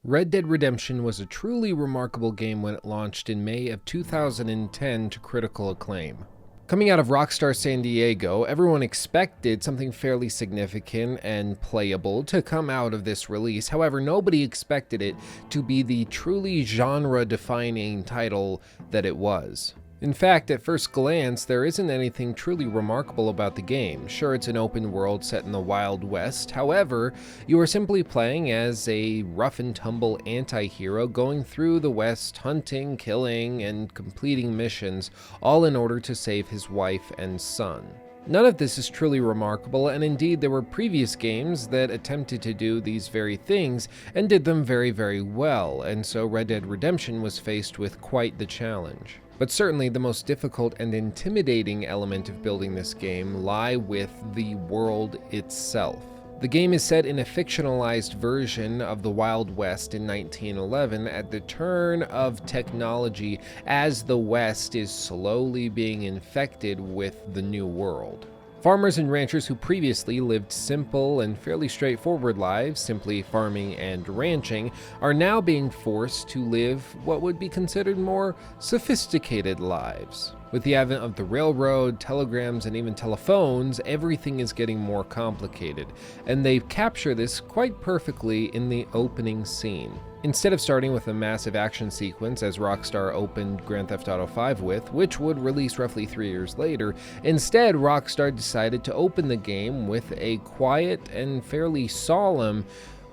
Red Dead Redemption was a truly remarkable game when it launched in May of 2010 to critical acclaim. Coming out of Rockstar San Diego, everyone expected something fairly significant and playable to come out of this release. However, nobody expected it to be the truly genre-defining title that it was. In fact, at first glance, there isn't anything truly remarkable about the game. Sure, it's an open world set in the Wild West. However, you are simply playing as a rough-and-tumble anti-hero going through the West, hunting, killing, and completing missions, all in order to save his wife and son. None of this is truly remarkable, and indeed there were previous games that attempted to do these very things and did them very, very well, and so Red Dead Redemption was faced with quite the challenge. But certainly the most difficult and intimidating element of building this game lie with the world itself. The game is set in a fictionalized version of the Wild West in 1911 at the turn of technology as the West is slowly being infected with the New World. Farmers and ranchers who previously lived simple and fairly straightforward lives, simply farming and ranching, are now being forced to live what would be considered more sophisticated lives. With the advent of the railroad, telegrams, and even telephones, everything is getting more complicated, and they capture this quite perfectly in the opening scene. Instead of starting with a massive action sequence as Rockstar opened Grand Theft Auto V with, which would release roughly 3 years later, instead Rockstar decided to open the game with a quiet and fairly solemn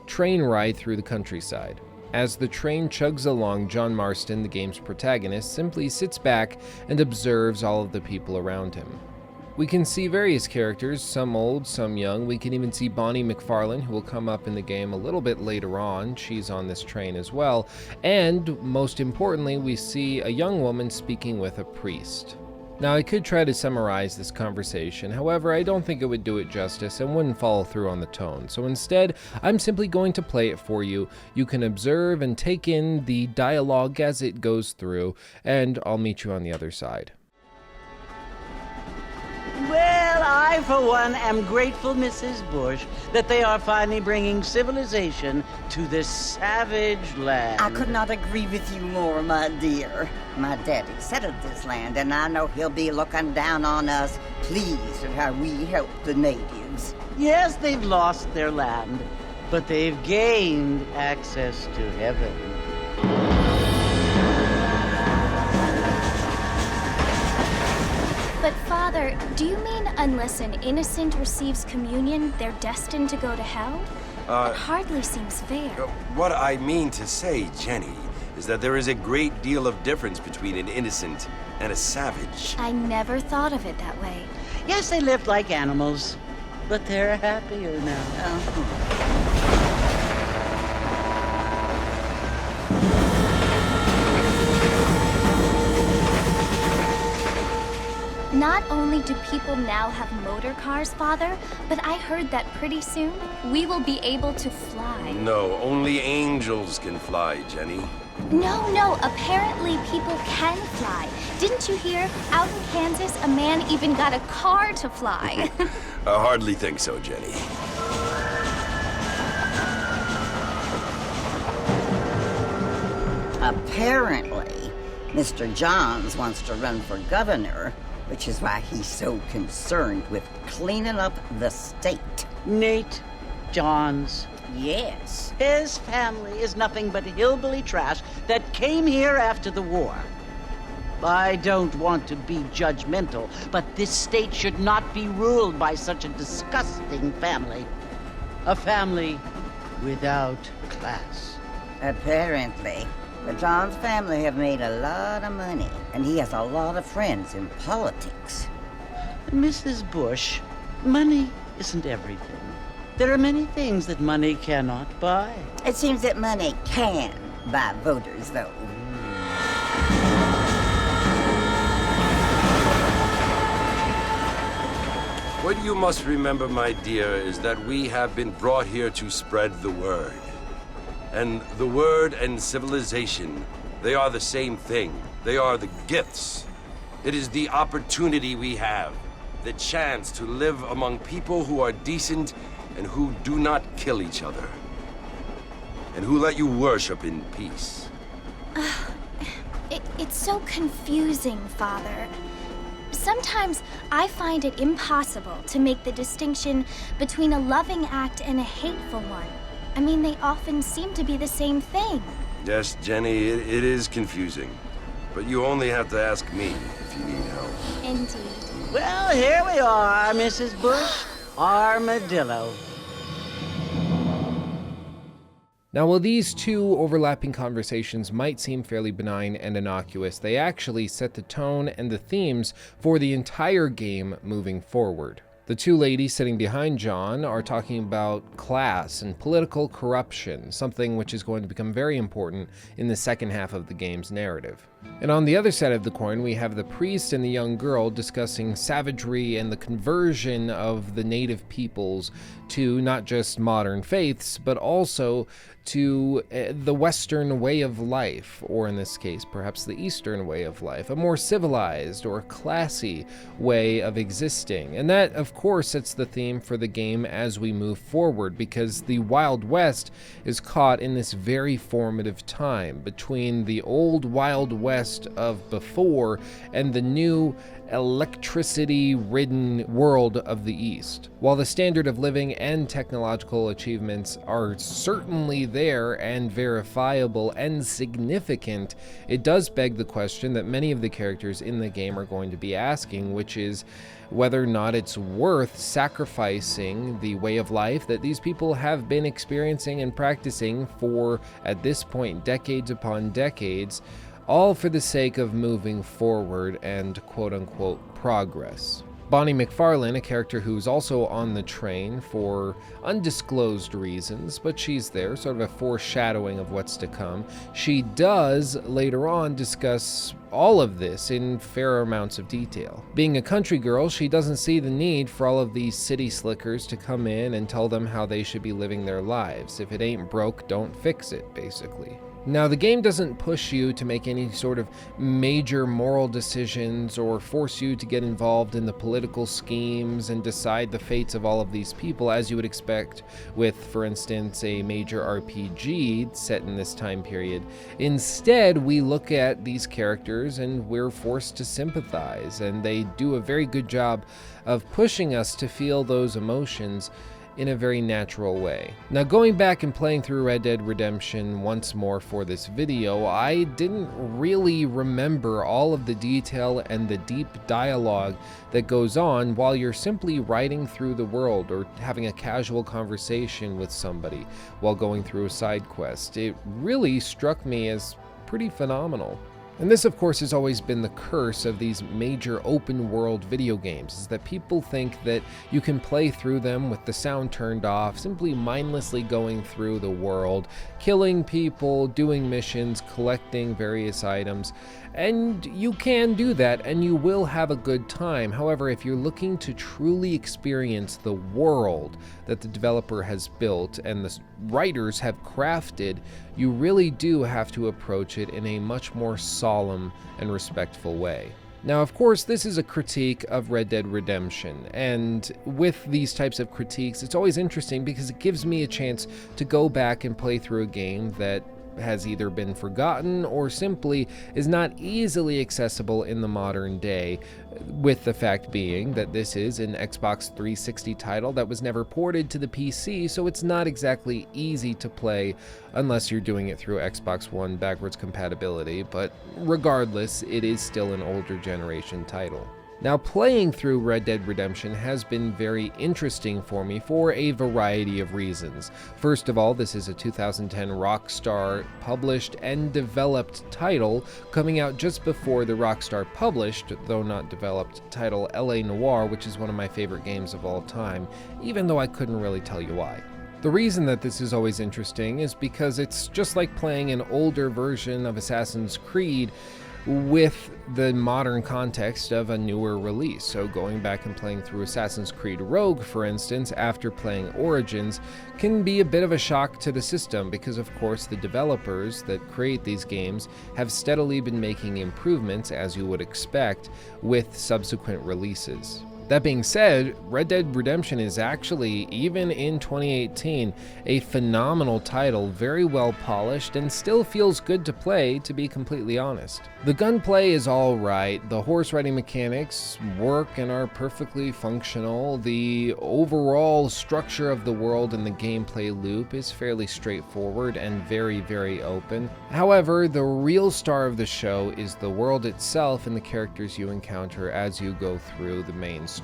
train ride through the countryside. As the train chugs along, John Marston, the game's protagonist, simply sits back and observes all of the people around him. We can see various characters, some old, some young. We can even see Bonnie McFarlane, who will come up in the game a little bit later on. She's on this train as well. And most importantly, we see a young woman speaking with a priest. Now, I could try to summarize this conversation, however, I don't think it would do it justice and wouldn't follow through on the tone. So instead, I'm simply going to play it for you. You can observe and take in the dialogue as it goes through, and I'll meet you on the other side. Well, I, for one, am grateful, Mrs. Bush, that they are finally bringing civilization to this savage land. I could not agree with you more, my dear. My daddy settled this land, and I know he'll be looking down on us, pleased at how we help the natives. Yes, they've lost their land, but they've gained access to heaven. But Father, do you mean unless an innocent receives communion, they're destined to go to hell? That hardly seems fair. What I mean to say, Jenny, is that there is a great deal of difference between an innocent and a savage. I never thought of it that way. Yes, they lived like animals, but they're happier now. Not only do people now have motor cars, Father, but I heard that pretty soon we will be able to fly. No, only angels can fly, Jenny. No, apparently people can fly. Didn't you hear? Out in Kansas, a man even got a car to fly. I hardly think so, Jenny. Apparently, Mr. Johns wants to run for governor, which is why he's so concerned with cleaning up the state. Nate Johns. Yes. His family is nothing but hillbilly trash that came here after the war. I don't want to be judgmental, but this state should not be ruled by such a disgusting family. A family without class. Apparently. The Johns family have made a lot of money, and he has a lot of friends in politics. Mrs. Bush, money isn't everything. There are many things that money cannot buy. It seems that money can buy voters, though. What you must remember, my dear, is that we have been brought here to spread the word. And the word and civilization, they are the same thing. They are the gifts. It is the opportunity we have, the chance to live among people who are decent and who do not kill each other. And who let you worship in peace? It's so confusing, Father. Sometimes I find it impossible to make the distinction between a loving act and a hateful one. I mean, they often seem to be the same thing. Yes, Jenny, it is confusing. But you only have to ask me if you need help. Indeed. Well, here we are, Mrs. Bush. Armadillo. Now, while these two overlapping conversations might seem fairly benign and innocuous, they actually set the tone and the themes for the entire game moving forward. The two ladies sitting behind John are talking about class and political corruption, something which is going to become very important in the second half of the game's narrative. And on the other side of the coin, we have the priest and the young girl discussing savagery and the conversion of the native peoples to not just modern faiths, but also to the Western way of life, or in this case, perhaps the Eastern way of life, a more civilized or classy way of existing. And that, of course, sets the theme for the game as we move forward, because the Wild West is caught in this very formative time between the old Wild West of before and the new electricity-ridden world of the East. While the standard of living and technological achievements are certainly there and verifiable and significant, it does beg the question that many of the characters in the game are going to be asking, which is whether or not it's worth sacrificing the way of life that these people have been experiencing and practicing for, at this point, decades upon decades, all for the sake of moving forward and quote-unquote progress. Bonnie McFarlane, a character who's also on the train for undisclosed reasons, but she's there, sort of a foreshadowing of what's to come. She does later on discuss all of this in fair amounts of detail. Being a country girl, she doesn't see the need for all of these city slickers to come in and tell them how they should be living their lives. If it ain't broke, don't fix it, basically. Now, the game doesn't push you to make any sort of major moral decisions or force you to get involved in the political schemes and decide the fates of all of these people as you would expect with, for instance, a major RPG set in this time period. Instead, we look at these characters and we're forced to sympathize, and they do a very good job of pushing us to feel those emotions in a very natural way. Now, going back and playing through Red Dead Redemption once more for this video, I didn't really remember all of the detail and the deep dialogue that goes on while you're simply riding through the world or having a casual conversation with somebody while going through a side quest. It really struck me as pretty phenomenal. And this, of course, has always been the curse of these major open-world video games, is that people think that you can play through them with the sound turned off, simply mindlessly going through the world, killing people, doing missions, collecting various items. And you can do that, and you will have a good time. However, if you're looking to truly experience the world that the developer has built and the writers have crafted, you really do have to approach it in a much more solemn and respectful way. Now, of course, this is a critique of Red Dead Redemption, and with these types of critiques, it's always interesting because it gives me a chance to go back and play through a game that has either been forgotten or simply is not easily accessible in the modern day, with the fact being that this is an Xbox 360 title that was never ported to the PC, so it's not exactly easy to play unless you're doing it through Xbox One backwards compatibility, but regardless, it is still an older generation title. Now, playing through Red Dead Redemption has been very interesting for me for a variety of reasons. First of all, this is a 2010 Rockstar published and developed title coming out just before the Rockstar published, though not developed, title LA Noire, which is one of my favorite games of all time, even though I couldn't really tell you why. The reason that this is always interesting is because it's just like playing an older version of Assassin's Creed with the modern context of a newer release. So going back and playing through Assassin's Creed Rogue, for instance, after playing Origins, can be a bit of a shock to the system because, of course, the developers that create these games have steadily been making improvements, as you would expect, with subsequent releases. That being said, Red Dead Redemption is actually, even in 2018, a phenomenal title, very well polished, and still feels good to play, to be completely honest. The gunplay is alright, the horse riding mechanics work and are perfectly functional, the overall structure of the world and the gameplay loop is fairly straightforward and very, very open. However, the real star of the show is the world itself and the characters you encounter as you go through the main story.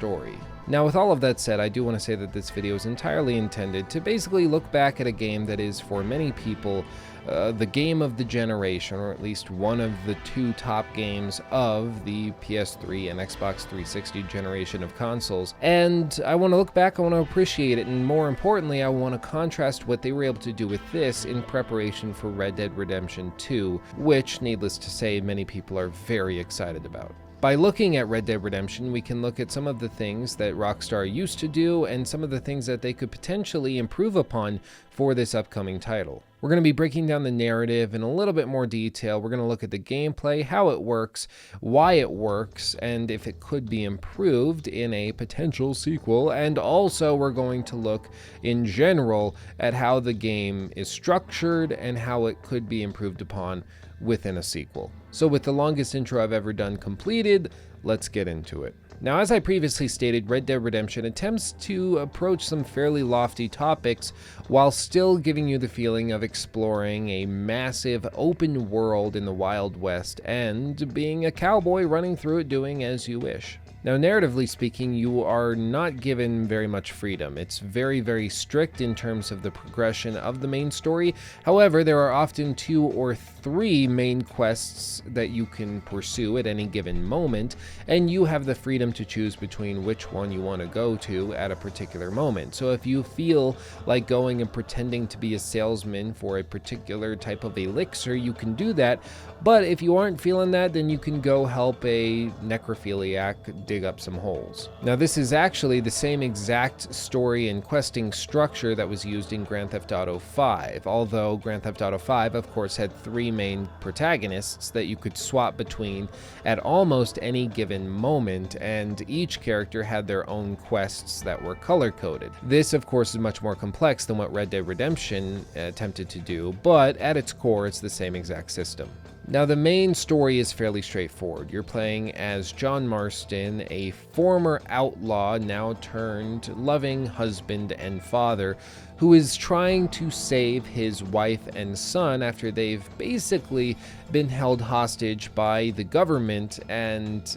Now, with all of that said, I do want to say that this video is entirely intended to basically look back at a game that is, for many people, the game of the generation, or at least one of the two top games of the PS3 and Xbox 360 generation of consoles. And I want to look back, I want to appreciate it, and more importantly, I want to contrast what they were able to do with this in preparation for Red Dead Redemption 2, which, needless to say, many people are very excited about. By looking at Red Dead Redemption, we can look at some of the things that Rockstar used to do and some of the things that they could potentially improve upon for this upcoming title. We're going to be breaking down the narrative in a little bit more detail. We're going to look at the gameplay, how it works, why it works, and if it could be improved in a potential sequel. And also we're going to look in general at how the game is structured and how it could be improved upon within a sequel. So with the longest intro I've ever done completed, let's get into it. Now, as I previously stated, Red Dead Redemption attempts to approach some fairly lofty topics while still giving you the feeling of exploring a massive open world in the Wild West and being a cowboy running through it doing as you wish. Now, narratively speaking, you are not given very much freedom. It's very, very strict in terms of the progression of the main story. However, there are often 2 or 3 main quests that you can pursue at any given moment, and you have the freedom to choose between which one you want to go to at a particular moment. So if you feel like going and pretending to be a salesman for a particular type of elixir, you can do that. But if you aren't feeling that, then you can go help a necrophiliac dig up some holes. Now, this is actually the same exact story and questing structure that was used in Grand Theft Auto 5, although Grand Theft Auto 5, of course, had 3 main protagonists that you could swap between at almost any given moment, and each character had their own quests that were color-coded. This, of course, is much more complex than what Red Dead Redemption attempted to do, but at its core, it's the same exact system. Now, the main story is fairly straightforward. You're playing as John Marston, a former outlaw, now turned loving husband and father, who is trying to save his wife and son after they've basically been held hostage by the government, and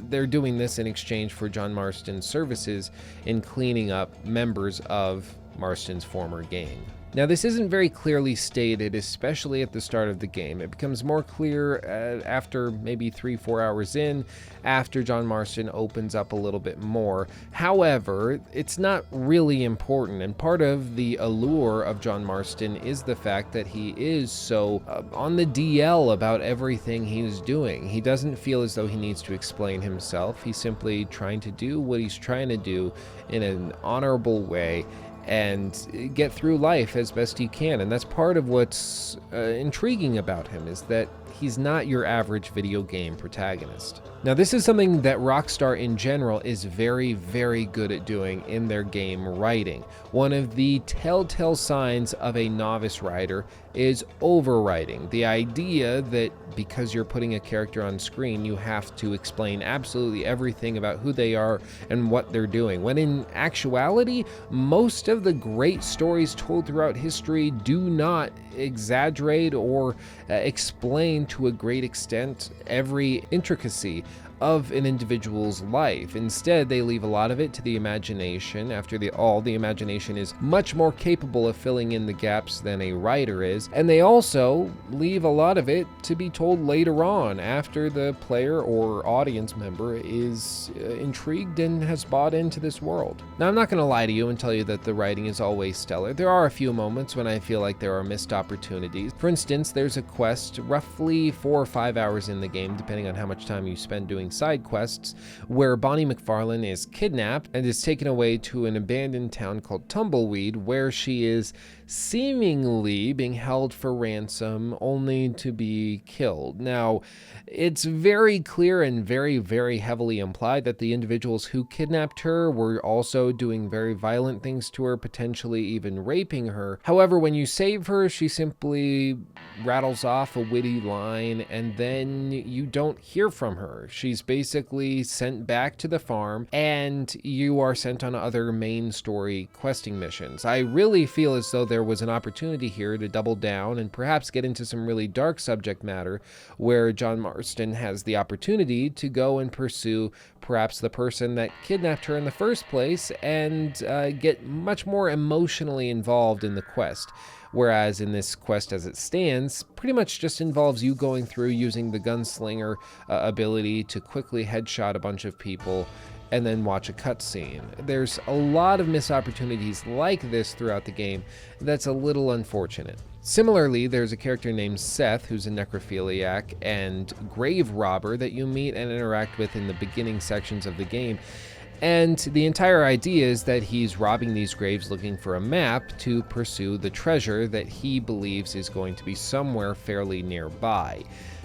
they're doing this in exchange for John Marston's services in cleaning up members of Marston's former gang. Now, this isn't very clearly stated, especially at the start of the game. It becomes more clear after maybe 3-4 hours in, after John Marston opens up a little bit more. However, it's not really important, and part of the allure of John Marston is the fact that he is so on the DL about everything he's doing. He doesn't feel as though he needs to explain himself. He's simply trying to do what he's trying to do in an honorable way and get through life as best he can. And that's part of what's intriguing about him, is that he's not your average video game protagonist. Now, this is something that Rockstar in general is very, very good at doing in their game writing. One of the telltale signs of a novice writer is overwriting. The idea that because you're putting a character on screen, you have to explain absolutely everything about who they are and what they're doing. When in actuality, most of the great stories told throughout history do not exaggerate or explain to a great extent every intricacy of an individual's life. Instead, they leave a lot of it to the imagination. After all, the imagination is much more capable of filling in the gaps than a writer is, and they also leave a lot of it to be told later on, after the player or audience member is intrigued and has bought into this world. Now, I'm not going to lie to you and tell you that the writing is always stellar. There are a few moments when I feel like there are missed opportunities. For instance, there's a quest roughly 4 or 5 hours in the game, depending on how much time you spend doing side quests, where Bonnie McFarlane is kidnapped and is taken away to an abandoned town called Tumbleweed, where she is seemingly being held for ransom only to be killed. Now, it's very clear and very, very heavily implied that the individuals who kidnapped her were also doing very violent things to her, potentially even raping her. However, when you save her, she simply rattles off a witty line, and then you don't hear from her. She's basically sent back to the farm, and you are sent on other main story questing missions. I really feel as though there was an opportunity here to double down and perhaps get into some really dark subject matter where John Marston has the opportunity to go and pursue perhaps the person that kidnapped her in the first place and get much more emotionally involved in the quest. Whereas in this quest as it stands, pretty much just involves you going through using the gunslinger ability to quickly headshot a bunch of people and then watch a cutscene. There's a lot of missed opportunities like this throughout the game that's a little unfortunate. Similarly, there's a character named Seth who's a necrophiliac and grave robber that you meet and interact with in the beginning sections of the game. And the entire idea is that he's robbing these graves looking for a map to pursue the treasure that he believes is going to be somewhere fairly nearby.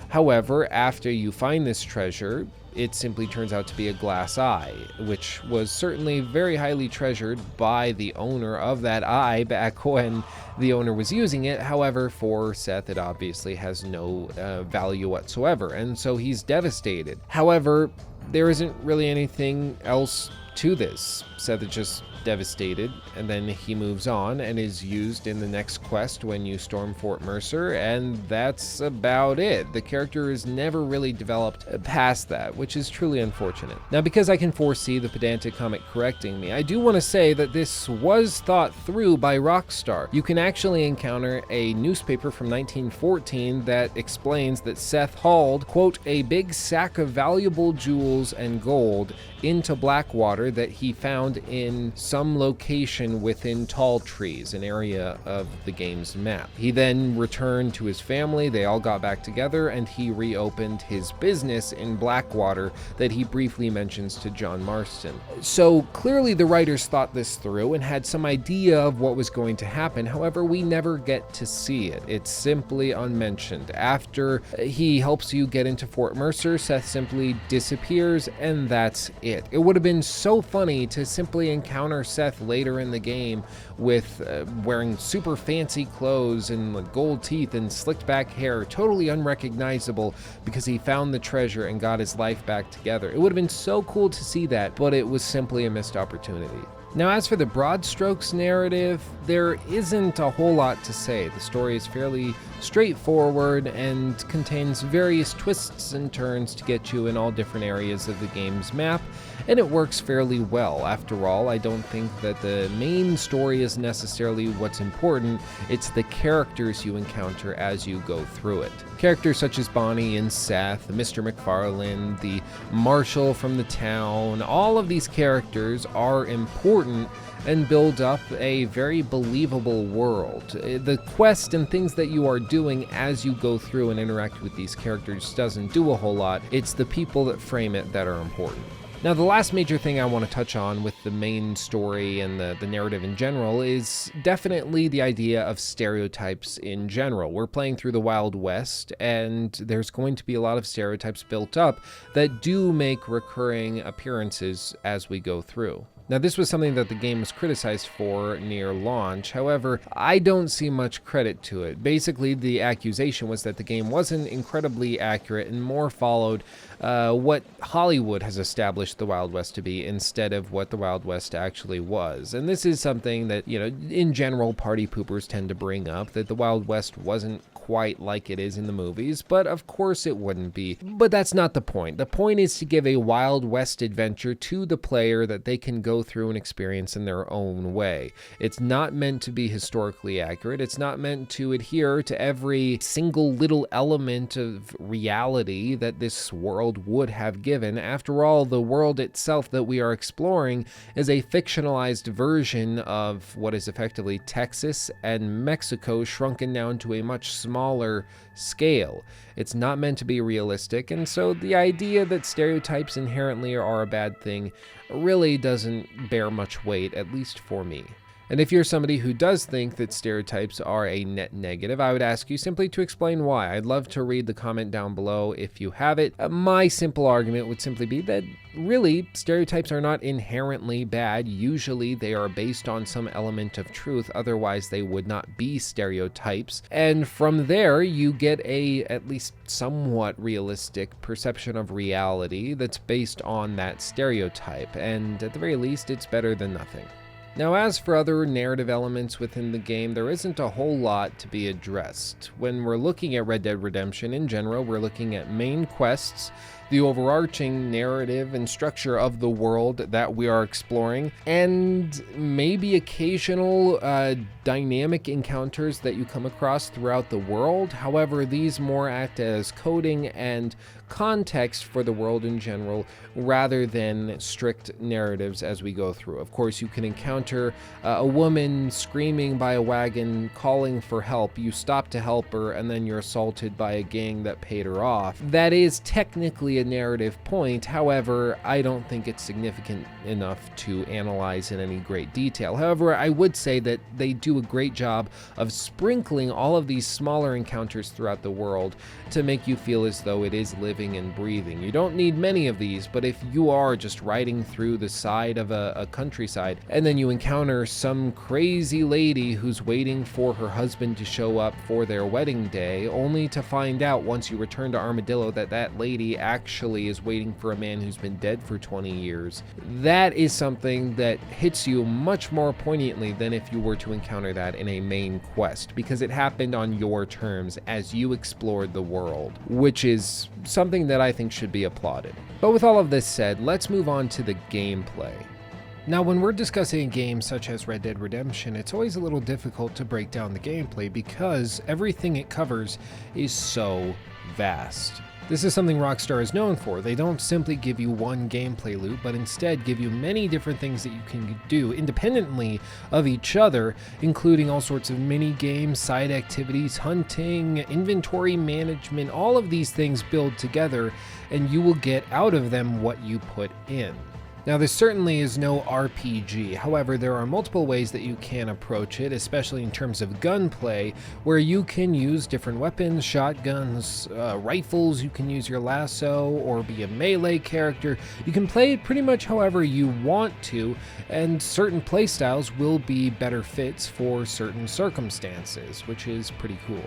However, after you find this treasure, it simply turns out to be a glass eye, which was certainly very highly treasured by the owner of that eye back when the owner was using it. However, for Seth, it obviously has no value whatsoever, and so he's devastated. However, there isn't really anything else to this. Seth is just devastated, and then he moves on and is used in the next quest when you storm Fort Mercer, and that's about it. The character is never really developed past that, which is truly unfortunate. Now, because I can foresee the pedantic comic correcting me, I do want to say that this was thought through by Rockstar. You can actually encounter a newspaper from 1914 that explains that Seth hauled, quote, a big sack of valuable jewels and gold into Blackwater that he found in some location within tall trees, an area of the game's map. He then returned to his family, they all got back together, and he reopened his business in Blackwater that he briefly mentions to John Marston. So clearly the writers thought this through and had some idea of what was going to happen. However, we never get to see it. It's simply unmentioned. After he helps you get into Fort Mercer, Seth simply disappears, and that's it. It would have been so funny to simply encounter Seth later in the game with wearing super fancy clothes and gold teeth and slicked back hair, totally unrecognizable because he found the treasure and got his life back together. It would have been so cool to see that, but it was simply a missed opportunity. Now, as for the broad strokes narrative, there isn't a whole lot to say. The story is fairly straightforward and contains various twists and turns to get you in all different areas of the game's map, and it works fairly well. After all, I don't think that the main story is necessarily what's important, it's the characters you encounter as you go through it. Characters such as Bonnie and Seth, Mr. McFarlane, the Marshal from the town, all of these characters are important and build up a very believable world. The quest and things that you are doing as you go through and interact with these characters doesn't do a whole lot. It's the people that frame it that are important. Now, the last major thing I want to touch on with the main story and the narrative in general is definitely the idea of stereotypes in general. We're playing through the Wild West, and there's going to be a lot of stereotypes built up that do make recurring appearances as we go through. Now, this was something that the game was criticized for near launch. However, I don't see much credit to it. Basically, the accusation was that the game wasn't incredibly accurate and more followed what Hollywood has established the Wild West to be instead of what the Wild West actually was. And this is something that, in general, party poopers tend to bring up, that the Wild West wasn't quite like it is in the movies, but of course it wouldn't be. But that's not the point. The point is to give a Wild West adventure to the player that they can go through and experience in their own way. It's not meant to be historically accurate. It's not meant to adhere to every single little element of reality that this world would have given. After all, the world itself that we are exploring is a fictionalized version of what is effectively Texas and Mexico shrunken down to a much smaller scale. It's not meant to be realistic, and so the idea that stereotypes inherently are a bad thing really doesn't bear much weight, at least for me. And if you're somebody who does think that stereotypes are a net negative, I would ask you simply to explain why. I'd love to read the comment down below if you have it. My simple argument would simply be that really, stereotypes are not inherently bad. Usually they are based on some element of truth, otherwise they would not be stereotypes. And from there, you get a at least somewhat realistic perception of reality that's based on that stereotype. And at the very least, it's better than nothing. Now, as for other narrative elements within the game, there isn't a whole lot to be addressed. When we're looking at Red Dead Redemption in general, we're looking at main quests, the overarching narrative and structure of the world that we are exploring, and maybe occasional dynamic encounters that you come across throughout the world. However, these more act as coding and context for the world in general rather than strict narratives as we go through. Of course, you can encounter a woman screaming by a wagon calling for help. You stop to help her and then you're assaulted by a gang that paid her off. That is technically a narrative point. However, I don't think it's significant enough to analyze in any great detail. However, I would say that they do a great job of sprinkling all of these smaller encounters throughout the world to make you feel as though it is living and breathing. You don't need many of these, but if you are just riding through the side of a countryside and then you encounter some crazy lady who's waiting for her husband to show up for their wedding day, only to find out once you return to Armadillo that that lady actually is waiting for a man who's been dead for 20 years, that is something that hits you much more poignantly than if you were to encounter that in a main quest, because it happened on your terms as you explored the world, which is something that I think should be applauded. But with all of this said, let's move on to the gameplay. Now, when we're discussing a game such as Red Dead Redemption, it's always a little difficult to break down the gameplay because everything it covers is so vast. This is something Rockstar is known for. They don't simply give you one gameplay loop, but instead give you many different things that you can do independently of each other, including all sorts of mini games, side activities, hunting, inventory management. All of these things build together, and you will get out of them what you put in. Now, this certainly is no RPG. However, there are multiple ways that you can approach it, especially in terms of gunplay, where you can use different weapons, shotguns, rifles. You can use your lasso or be a melee character. You can play it pretty much however you want to, and certain playstyles will be better fits for certain circumstances, which is pretty cool.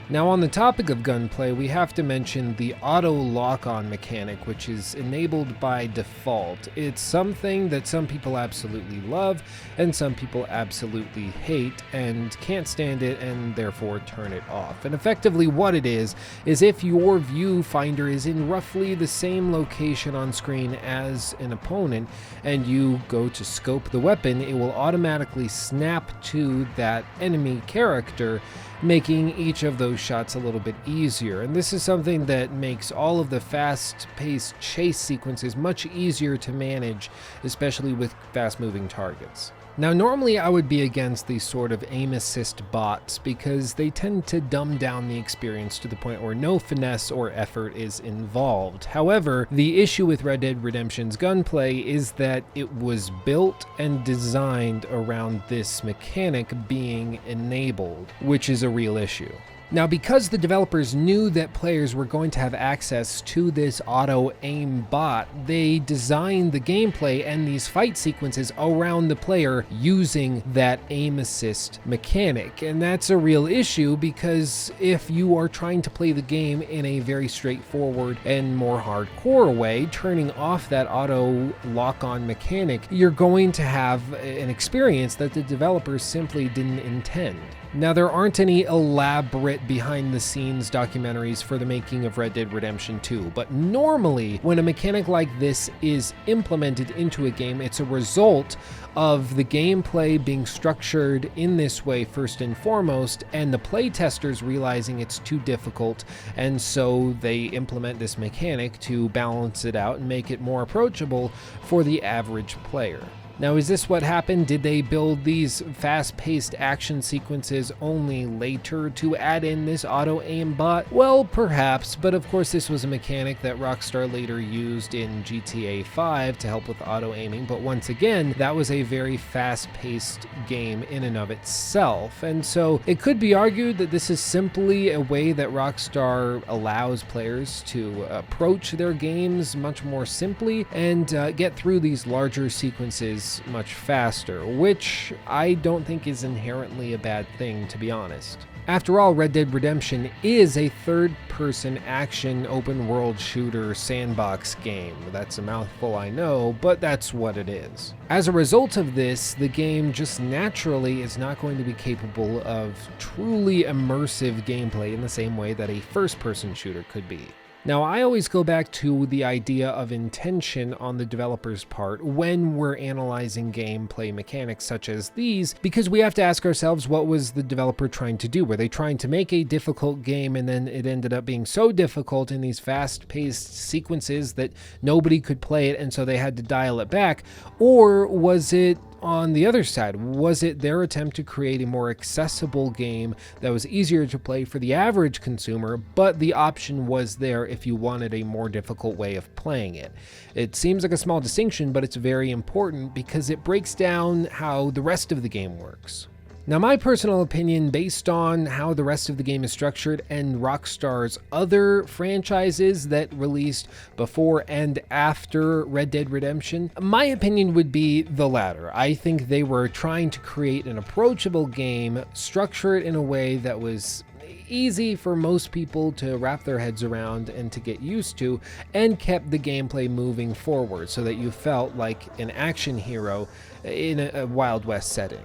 Now, on the topic of gunplay, we have to mention the auto lock-on mechanic, which is enabled by default. It's something that some people absolutely love and some people absolutely hate and can't stand it and therefore turn it off. And effectively what it is if your viewfinder is in roughly the same location on screen as an opponent and you go to scope the weapon, it will automatically snap to that enemy character, making each of those shots a little bit easier. And this is something that makes all of the fast-paced chase sequences much easier to manage, especially with fast-moving targets. Now, normally I would be against these sort of aim assist bots because they tend to dumb down the experience to the point where no finesse or effort is involved. However, the issue with Red Dead Redemption's gunplay is that it was built and designed around this mechanic being enabled, which is a real issue. Now, because the developers knew that players were going to have access to this auto-aim bot, they designed the gameplay and these fight sequences around the player using that aim assist mechanic. And that's a real issue because if you are trying to play the game in a very straightforward and more hardcore way, turning off that auto lock-on mechanic, you're going to have an experience that the developers simply didn't intend. Now, there aren't any elaborate behind-the-scenes documentaries for the making of Red Dead Redemption 2, but normally, when a mechanic like this is implemented into a game, it's a result of the gameplay being structured in this way first and foremost, and the playtesters realizing it's too difficult, and so they implement this mechanic to balance it out and make it more approachable for the average player. Now, is this what happened? Did they build these fast-paced action sequences only later to add in this auto-aim bot? Well, perhaps, but of course this was a mechanic that Rockstar later used in GTA 5 to help with auto-aiming, but once again, that was a very fast-paced game in and of itself, and so it could be argued that this is simply a way that Rockstar allows players to approach their games much more simply and get through these larger sequences much faster, which I don't think is inherently a bad thing, to be honest. After all, Red Dead Redemption is a third-person action open-world shooter sandbox game. That's a mouthful, I know, but that's what it is. As a result of this, the game just naturally is not going to be capable of truly immersive gameplay in the same way that a first-person shooter could be. Now, I always go back to the idea of intention on the developer's part when we're analyzing gameplay mechanics such as these, because we have to ask ourselves, what was the developer trying to do? Were they trying to make a difficult game and then it ended up being so difficult in these fast-paced sequences that nobody could play it and so they had to dial it back? Or was it on the other side? Was it their attempt to create a more accessible game that was easier to play for the average consumer, but the option was there if you wanted a more difficult way of playing it? It seems like a small distinction, but it's very important because it breaks down how the rest of the game works. Now, my personal opinion, based on how the rest of the game is structured and Rockstar's other franchises that released before and after Red Dead Redemption, my opinion would be the latter. I think they were trying to create an approachable game, structure it in a way that was easy for most people to wrap their heads around and to get used to, and kept the gameplay moving forward so that you felt like an action hero in a Wild West setting.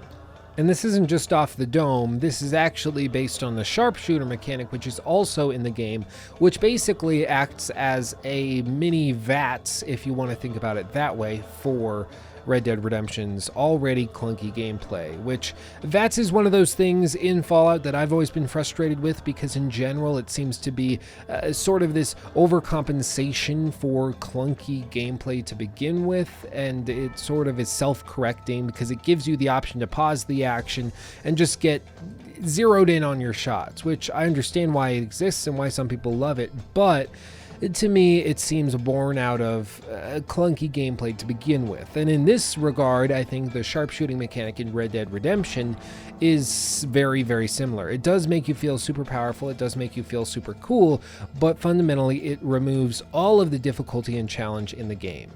And this isn't just off the dome, this is actually based on the sharpshooter mechanic, which is also in the game, which basically acts as a mini VATS, if you want to think about it that way, for Red Dead Redemption's already clunky gameplay, which VATS is one of those things in Fallout that I've always been frustrated with, because in general it seems to be sort of this overcompensation for clunky gameplay to begin with, and it sort of is self-correcting because it gives you the option to pause the action and just get zeroed in on your shots, which I understand why it exists and why some people love it, but to me, it seems born out of clunky gameplay to begin with. And in this regard, I think the sharpshooting mechanic in Red Dead Redemption is very, very similar. It does make you feel super powerful, it does make you feel super cool, but fundamentally it removes all of the difficulty and challenge in the game.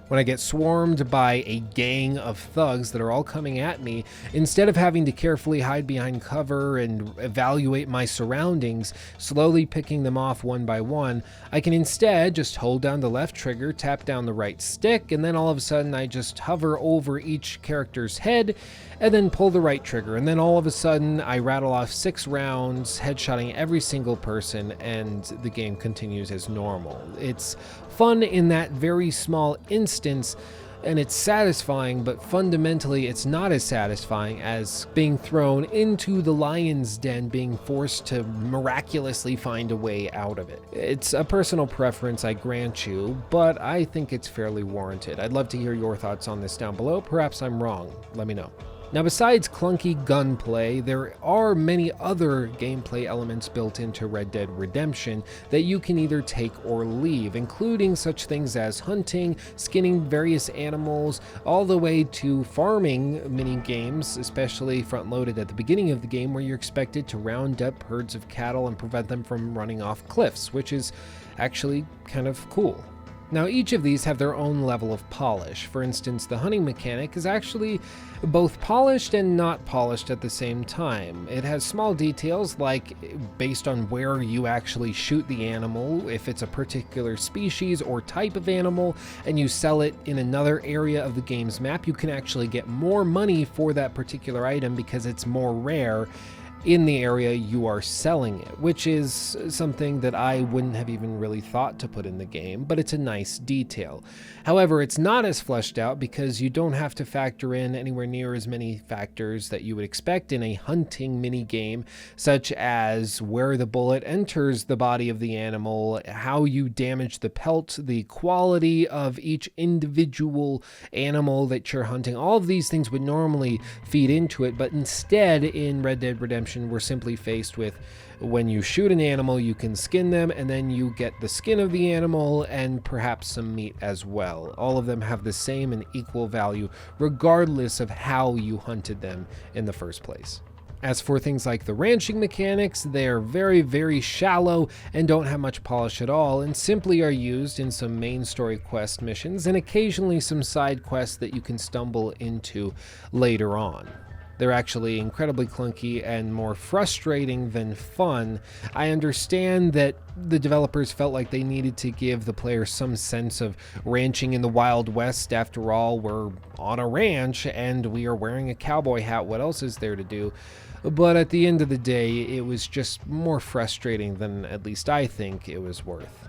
When I get swarmed by a gang of thugs that are all coming at me, instead of having to carefully hide behind cover and evaluate my surroundings, slowly picking them off one by one, I can instead just hold down the left trigger, tap down the right stick, and then all of a sudden I just hover over each character's head and then pull the right trigger, and then all of a sudden I rattle off 6 rounds, headshotting every single person, and the game continues as normal. It's fun in that very small instance, and it's satisfying, but fundamentally it's not as satisfying as being thrown into the lion's den, being forced to miraculously find a way out of it. It's a personal preference, I grant you, but I think it's fairly warranted. I'd love to hear your thoughts on this down below. Perhaps I'm wrong. Let me know. Now, besides clunky gunplay, there are many other gameplay elements built into Red Dead Redemption that you can either take or leave, including such things as hunting, skinning various animals, all the way to farming mini games, especially front-loaded at the beginning of the game, where you're expected to round up herds of cattle and prevent them from running off cliffs, which is actually kind of cool. Now, each of these have their own level of polish. For instance, the hunting mechanic is actually both polished and not polished at the same time. It has small details like based on where you actually shoot the animal, if it's a particular species or type of animal, and you sell it in another area of the game's map, you can actually get more money for that particular item because it's more rare. in the area you are selling it, which is something that I wouldn't have even really thought to put in the game, but it's a nice detail. However, it's not as fleshed out because you don't have to factor in anywhere near as many factors that you would expect in a hunting mini game, such as where the bullet enters the body of the animal, how you damage the pelt, the quality of each individual animal that you're hunting. All of these things would normally feed into it, but instead in Red Dead Redemption, we're simply faced with when you shoot an animal, you can skin them, and then you get the skin of the animal and perhaps some meat as well. All of them have the same and equal value, regardless of how you hunted them in the first place. As for things like the ranching mechanics, they're very, very shallow and don't have much polish at all, and simply are used in some main story quest missions and occasionally some side quests that you can stumble into later on. They're actually incredibly clunky and more frustrating than fun. I understand that the developers felt like they needed to give the player some sense of ranching in the Wild West. After all, we're on a ranch and we are wearing a cowboy hat. What else is there to do? But at the end of the day, it was just more frustrating than at least I think it was worth.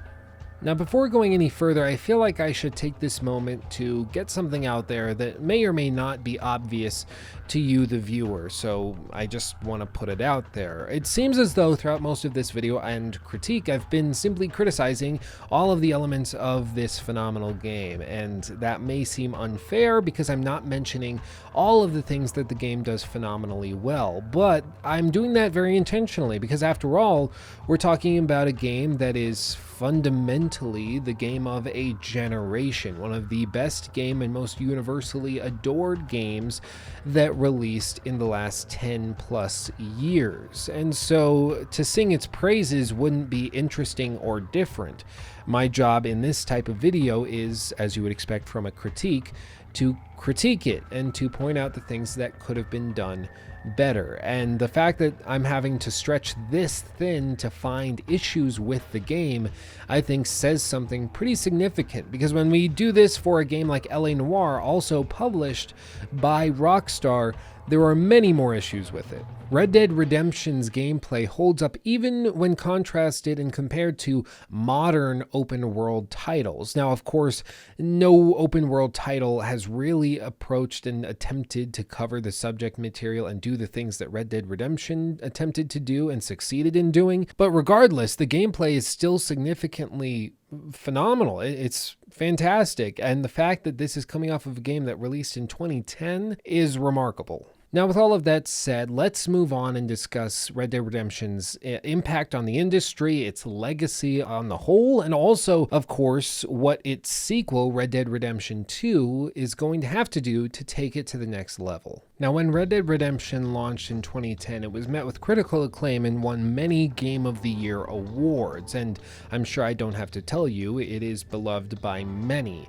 Now, before going any further, I feel like I should take this moment to get something out there that may or may not be obvious to you, the viewer, so I just want to put it out there. It seems as though throughout most of this video and critique, I've been simply criticizing all of the elements of this phenomenal game, and that may seem unfair because I'm not mentioning all of the things that the game does phenomenally well, but I'm doing that very intentionally because after all, we're talking about a game that is fundamentally the game of a generation, one of the best game and most universally adored games that released in the last 10 plus years. And so to sing its praises wouldn't be interesting or different. My job in this type of video is, as you would expect from a critique, to critique it and to point out the things that could have been done better. And the fact that I'm having to stretch this thin to find issues with the game, I think says something pretty significant, because when we do this for a game like LA Noire, also published by Rockstar, there are many more issues with it. Red Dead Redemption's gameplay holds up even when contrasted and compared to modern open world titles. Now, of course, no open world title has really approached and attempted to cover the subject material and do the things that Red Dead Redemption attempted to do and succeeded in doing. But regardless, the gameplay is still significantly phenomenal. It's fantastic. And the fact that this is coming off of a game that released in 2010 is remarkable. Now, with all of that said, let's move on and discuss Red Dead Redemption's impact on the industry, its legacy on the whole, and also, of course, what its sequel, Red Dead Redemption 2, is going to have to do to take it to the next level. Now, when Red Dead Redemption launched in 2010, it was met with critical acclaim and won many Game of the Year awards, and I'm sure I don't have to tell you, it is beloved by many.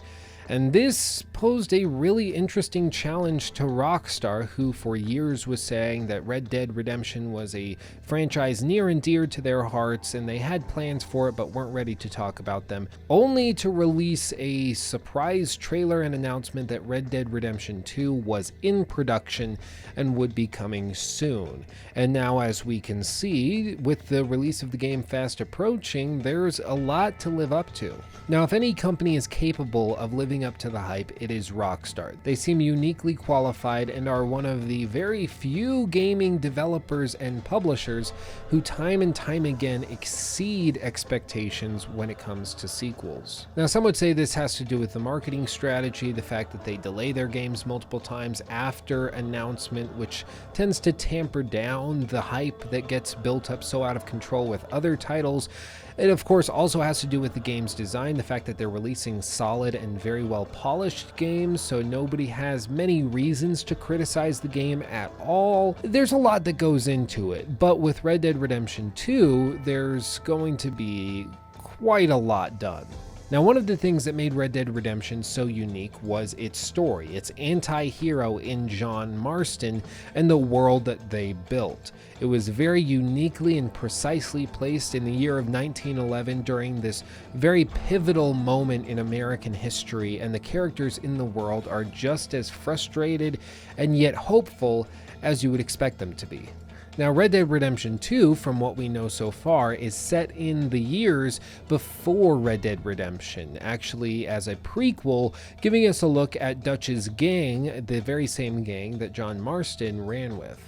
And this posed a really interesting challenge to Rockstar, who for years was saying that Red Dead Redemption was a franchise near and dear to their hearts, and they had plans for it but weren't ready to talk about them, only to release a surprise trailer and announcement that Red Dead Redemption 2 was in production and would be coming soon. And now, as we can see, with the release of the game fast approaching, there's a lot to live up to. Now, if any company is capable of living up to the hype, it is Rockstar. They seem uniquely qualified and are one of the very few gaming developers and publishers who time and time again exceed expectations when it comes to sequels. Now, some would say this has to do with the marketing strategy, the fact that they delay their games multiple times after announcement, which tends to tamper down the hype that gets built up so out of control with other titles. It, of course, also has to do with the game's design, the fact that they're releasing solid and very well polished games, so nobody has many reasons to criticize the game at all. There's a lot that goes into it, but with Red Dead Redemption 2, there's going to be quite a lot done. Now, one of the things that made Red Dead Redemption so unique was its story, its anti-hero in John Marston and the world that they built. It was very uniquely and precisely placed in the year of 1911 during this very pivotal moment in American history, and the characters in the world are just as frustrated and yet hopeful as you would expect them to be. Now, Red Dead Redemption 2, from what we know so far, is set in the years before Red Dead Redemption, actually as a prequel, giving us a look at Dutch's gang, the very same gang that John Marston ran with.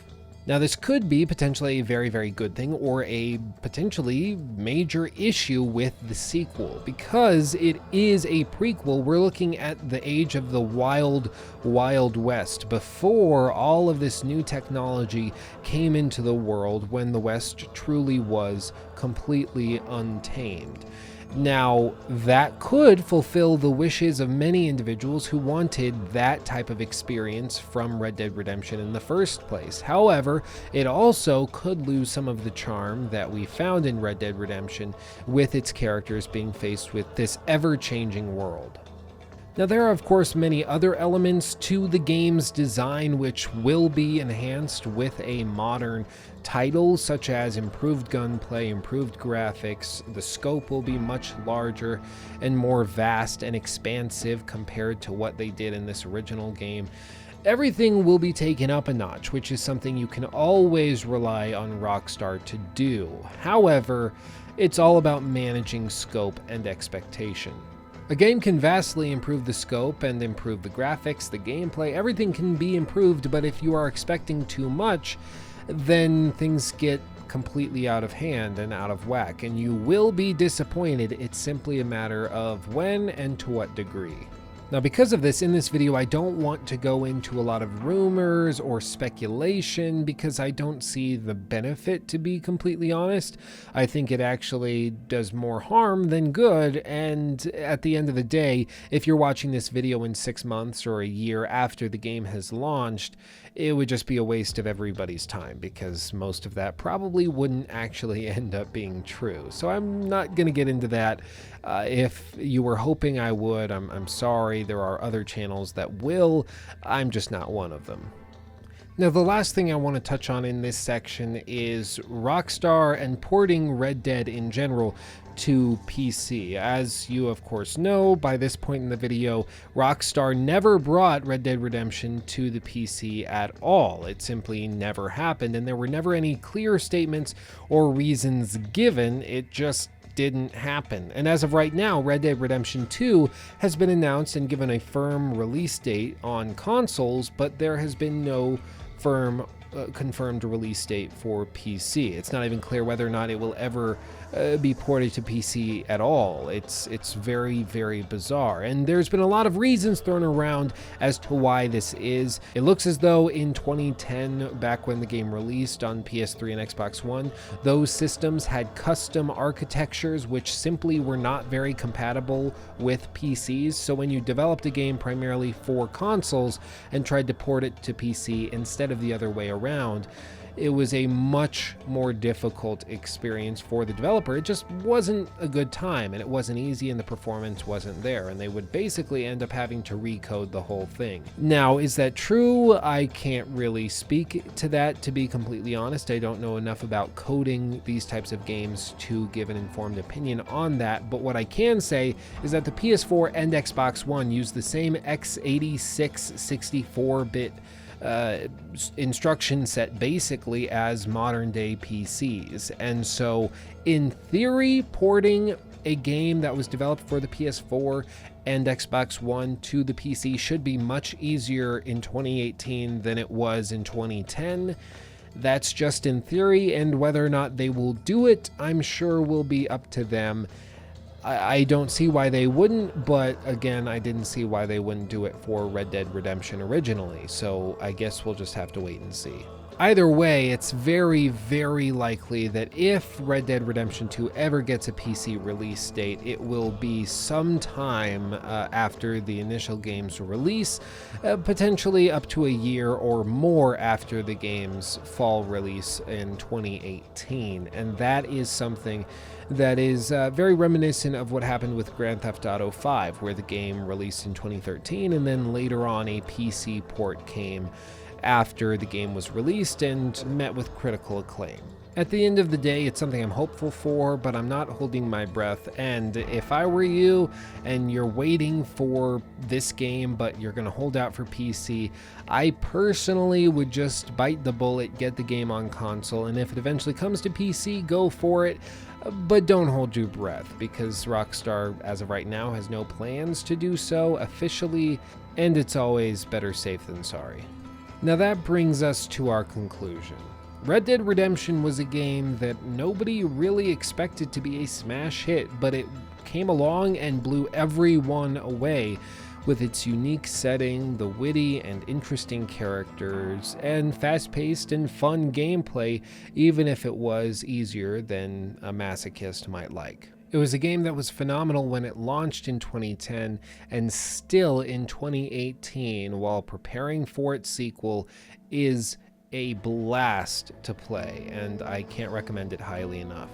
Now, this could be potentially a very, very good thing or a potentially major issue with the sequel. Because it is a prequel, we're looking at the age of the wild, wild west, before all of this new technology came into the world, when the West truly was completely untamed. Now, that could fulfill the wishes of many individuals who wanted that type of experience from Red Dead Redemption in the first place. However, it also could lose some of the charm that we found in Red Dead Redemption, with its characters being faced with this ever-changing world. Now, there are of course many other elements to the game's design which will be enhanced with a modern title, such as improved gunplay, improved graphics. The scope will be much larger and more vast and expansive compared to what they did in this original game. Everything will be taken up a notch, which is something you can always rely on Rockstar to do. However, it's all about managing scope and expectation. A game can vastly improve the scope and improve the graphics, the gameplay, everything can be improved, but if you are expecting too much, then things get completely out of hand and out of whack, and you will be disappointed. It's simply a matter of when and to what degree. Now, because of this, in this video, I don't want to go into a lot of rumors or speculation, because I don't see the benefit, to be completely honest. I think it actually does more harm than good, and at the end of the day, if you're watching this video in 6 months or a year after the game has launched, it would just be a waste of everybody's time, because most of that probably wouldn't actually end up being true. So I'm not going to get into that. If you were hoping I would, I'm sorry. There are other channels that will. I'm just not one of them. Now, the last thing I want to touch on in this section is Rockstar and porting Red Dead in general to PC. As you of course know, by this point in the video, Rockstar never brought Red Dead Redemption to the PC at all. It simply never happened, and there were never any clear statements or reasons given. It just didn't happen. And as of right now, Red Dead Redemption 2 has been announced and given a firm release date on consoles, but there has been no firm confirmed release date for PC. It's not even clear whether or not it will ever be ported to PC at all. It's very, very bizarre, and there's been a lot of reasons thrown around as to why this is. It looks as though in 2010, back when the game released on PS3 and Xbox One, those systems had custom architectures which simply were not very compatible with PCs. So when you developed a game primarily for consoles and tried to port it to PC instead of the other way around, it was a much more difficult experience for the developer. It just wasn't a good time, and it wasn't easy, and the performance wasn't there, and they would basically end up having to recode the whole thing. Now, is that true? I can't really speak to that, to be completely honest. I don't know enough about coding these types of games to give an informed opinion on that, but what I can say is that the PS4 and Xbox One use the same x86 64-bit instruction set basically as modern day PCs, and so in theory, porting a game that was developed for the PS4 and Xbox One to the PC should be much easier in 2018 than it was in 2010. That's just in theory, and whether or not they will do it, I'm sure will be up to them. I don't see why they wouldn't, but again, I didn't see why they wouldn't do it for Red Dead Redemption originally, so I guess we'll just have to wait and see. Either way, it's very, very likely that if Red Dead Redemption 2 ever gets a PC release date, it will be sometime after the initial game's release, potentially up to a year or more after the game's fall release in 2018. And that is something that is very reminiscent of what happened with Grand Theft Auto 5, where the game released in 2013 and then later on a PC port came after the game was released and met with critical acclaim. At the end of the day, it's something I'm hopeful for, but I'm not holding my breath. And if I were you and you're waiting for this game, but you're going to hold out for PC, I personally would just bite the bullet, get the game on console, and if it eventually comes to PC, go for it. But don't hold your breath, because Rockstar, as of right now, has no plans to do so officially, and it's always better safe than sorry. Now that brings us to our conclusion. Red Dead Redemption was a game that nobody really expected to be a smash hit, but it came along and blew everyone away with its unique setting, the witty and interesting characters, and fast-paced and fun gameplay, even if it was easier than a masochist might like. It was a game that was phenomenal when it launched in 2010, and still in 2018, while preparing for its sequel, is a blast to play, and I can't recommend it highly enough.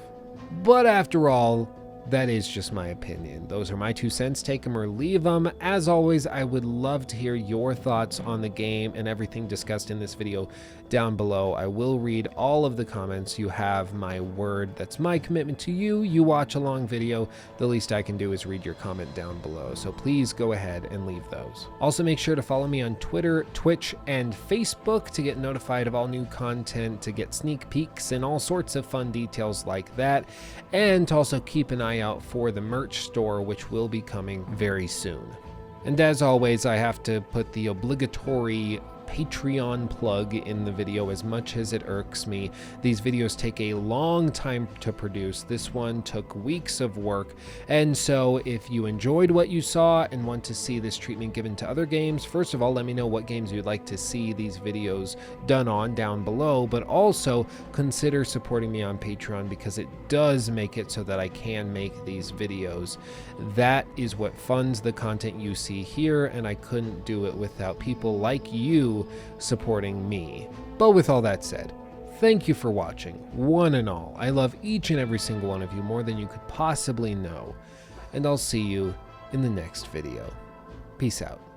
But after all, that is just my opinion. Those are my 2 cents. Take them or leave them. As always, I would love to hear your thoughts on the game and everything discussed in this video down below. I will read all of the comments. You have my word. That's my commitment to you. You watch a long video. The least I can do is read your comment down below. So please go ahead and leave those. Also, make sure to follow me on Twitter, Twitch, and Facebook to get notified of all new content, to get sneak peeks and all sorts of fun details like that, and to also keep an eye out for the merch store, which will be coming very soon. And as always, I have to put the obligatory Patreon plug in the video, as much as it irks me. These videos take a long time to produce. This one took weeks of work, and so if you enjoyed what you saw and want to see this treatment given to other games, first of all, let me know what games you'd like to see these videos done on down below, but also consider supporting me on Patreon, because it does make it so that I can make these videos. That is what funds the content you see here, and I couldn't do it without people like you supporting me. But with all that said, thank you for watching, one and all. I love each and every single one of you more than you could possibly know, and I'll see you in the next video. Peace out.